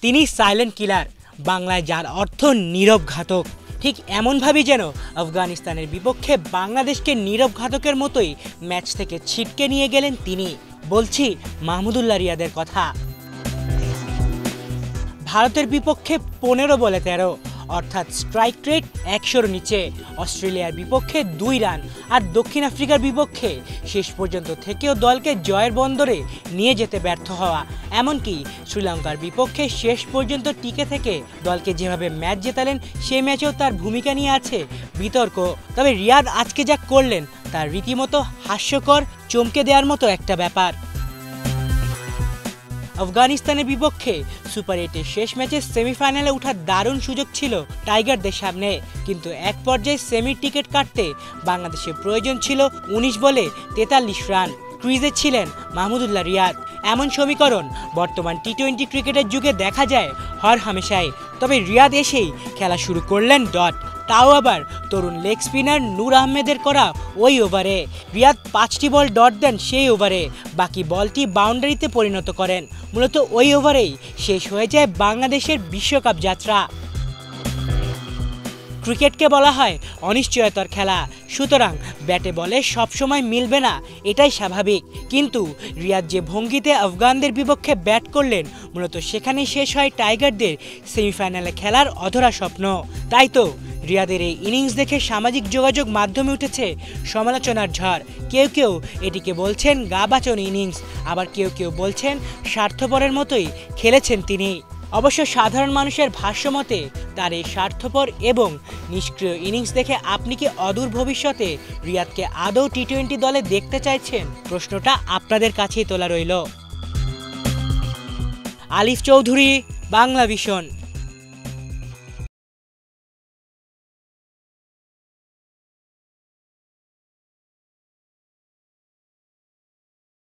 তিনি silent killer, বাংলায় যার অর্থ নীরব ঘাতক। ঠিক এমনভাবেই যেন আফগানিস্তানের বিপক্ষে বাংলাদেশকে নীরব ঘাতকের মতোই ম্যাচ থেকে ছিটকে নিয়ে গেলেন তিনি। বলছি মাহমুদুল্লাহ রিয়াদের কথা। ভারতের বিপক্ষে 15 বলে 13, অর্থাৎ স্ট্রাইক রেট 100-র নিচে। অস্ট্রেলিয়ার বিপক্ষে 2 রান, আর দক্ষিণ আফ্রিকার বিপক্ষে শেষ পর্যন্ত থেকেও দলকে জয়ের বন্দরে নিয়ে যেতে ব্যর্থ হওয়া। এমনকি শ্রীলঙ্কার বিপক্ষে শেষ পর্যন্ত টিকে থেকে দলকে যেভাবে ম্যাচ জেতালেন, সেই ম্যাচেও তার ভূমিকা নিয়ে আছে বিতর্ক। তবে রিয়াদ আজকে যা করলেন তার রীতিমতো হাস্যকর, চমকে দেওয়ার মতো একটা ব্যাপার। আফগানিস্তানের বিপক্ষে সুপার 8-এর শেষ ম্যাচে সেমিফাইনালে ওঠার দারুণ সুযোগ ছিল টাইগারদের সামনে, কিন্তু এক পর্যায়ে সেমির টিকিট কাটতে বাংলাদেশের প্রয়োজন ছিল 19 বলে 43 রান। ক্রিজে ছিলেন মাহমুদুল্লাহ রিয়াদ। এমন সমীকরণ বর্তমান টি-20 ক্রিকেটের যুগে দেখা যায় হর হামেশাই। তবে রিয়াদ এসেই খেলা শুরু করলেন ডট, তাও আবার তরুণ লেগ স্পিনার নূর আহমেদের করা ওই ওভারে। রিয়াদ 5টি বল ডট দেন সেই ওভারে, বাকি বলটি বাউন্ডারিতে পরিণত করেন। মূলত ওই ওভারেই শেষ হয়ে যায় বাংলাদেশের বিশ্বকাপ যাত্রা। ক্রিকেটকে বলা হয় অনিশ্চয়তার খেলা, সুতরাং ব্যাটে বলে সবসময় মিলবে না, এটাই স্বাভাবিক। কিন্তু রিয়াদ যে ভঙ্গিতে আফগানদের বিপক্ষে ব্যাট করলেন, মূলত সেখানেই শেষ হয় টাইগারদের সেমিফাইনালে খেলার অধরা স্বপ্ন। তাই তো রিয়াদের এই ইনিংস দেখে সামাজিক যোগাযোগ মাধ্যমে উঠেছে সমালোচনার ঝড়। কেউ কেউ এটিকে বলছেন গা বাঁচানো ইনিংস, আবার কেউ কেউ বলছেন স্বার্থপরের মতোই খেলেছেন তিনি। অবশ্য সাধারণ মানুষের ভাষ্যমতে তার এই স্বার্থপর এবং নিষ্ক্রিয় ইনিংস দেখে আপনি কি অদূর ভবিষ্যতে রিয়াদকে আদৌ টি-20 দলে দেখতে চাইছেন? প্রশ্নটা আপনাদের কাছেই তোলা রইল। আলিফ চৌধুরী, বাংলা ভিশন।